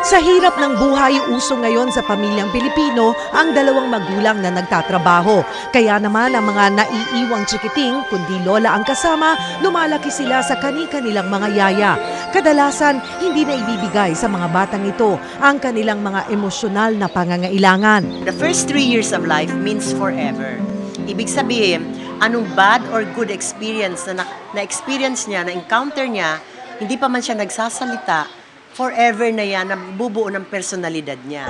Sa hirap ng buhay, uso ngayon sa pamilyang Pilipino ang dalawang magulang na nagtatrabaho. Kaya naman ang mga naiiwang tsikiting, kundi lola ang kasama, lumalaki sila sa kani-kanilang mga yaya. Kadalasan, hindi na ibibigay sa mga batang ito ang kanilang mga emosyonal na pangangailangan. The first 3 years of life means forever. Ibig sabihin, anong bad or good experience na experience niya, na encounter niya, hindi pa man siya nagsasalita, forever na yan na bubuo ng personalidad niya.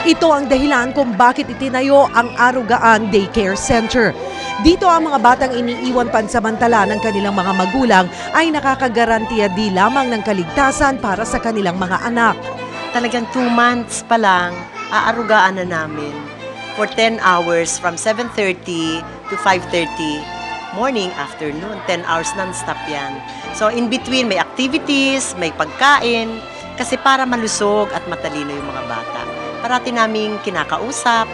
Ito ang dahilan kung bakit itinayo ang Arugaan Daycare Center. Dito ang mga batang iniiwan pansamantala ng kanilang mga magulang ay nakakagarantiya di lamang ng kaligtasan para sa kanilang mga anak. Talagang 2 months pa lang, aarugaan na namin for 10 hours from 7:30 to 5:30. Morning, afternoon, 10 hours non-stop yan. So in between, may activities, may pagkain, kasi para malusog at matalino yung mga bata. Parati naming kinakausap,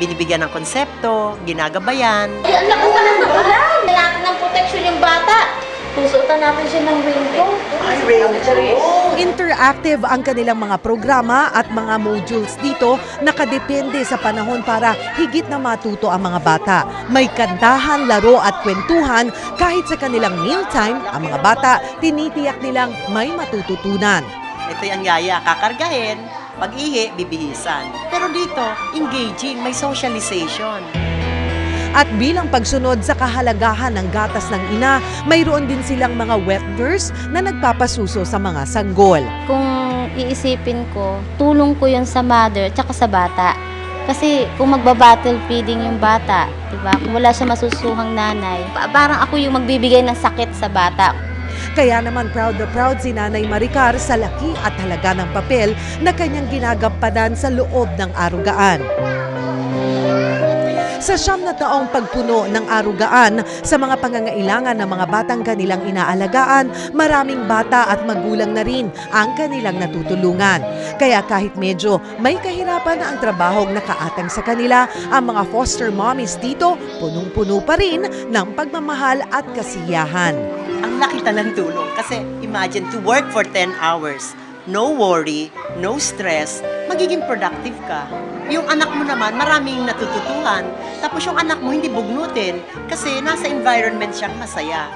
binibigyan ng konsepto, ginagabayan. Ay, ang laki ng bahan! Kailangan ng protection yung bata. Pusutan namin siya ng raincoat. Ay, raincoat! Interactive ang kanilang mga programa at mga modules dito, nakadepende sa panahon para higit na matuto ang mga bata. May kantahan, laro at kwentuhan kahit sa kanilang mealtime, ang mga bata tinitiyak nilang may matututunan. Ito yung yaya, kakargahin, pag-ihi, bibihisan. Pero dito, engaging, may socialization. At bilang pagsunod sa kahalagahan ng gatas ng ina, mayroon din silang mga wet nurse na nagpapasuso sa mga sanggol. Kung iisipin ko, tulong ko yun sa mother tsaka sa bata. Kasi kung magbabattle feeding yung bata, diba? Kung wala siya masusuhang nanay, parang ako yung magbibigay ng sakit sa bata. Kaya naman proud na proud si Nanay Maricar sa laki at halaga ng papel na kanyang ginagampanan sa loob ng Arugaan. Sa 9 na taong pagpuno ng Arugaan sa mga pangangailangan ng mga batang kanilang inaalagaan, maraming bata at magulang na rin ang kanilang natutulungan. Kaya kahit medyo may kahirapan na ang trabahong nakaatang sa kanila, ang mga foster mommies dito punong-puno pa rin ng pagmamahal at kasiyahan. Ang laki talang tulong kasi imagine to work for 10 hours, no worry, no stress, magiging productive ka. Yung anak mo naman, maraming natututuhan. Tapos yung anak mo hindi bugnutin kasi nasa environment siyang masaya.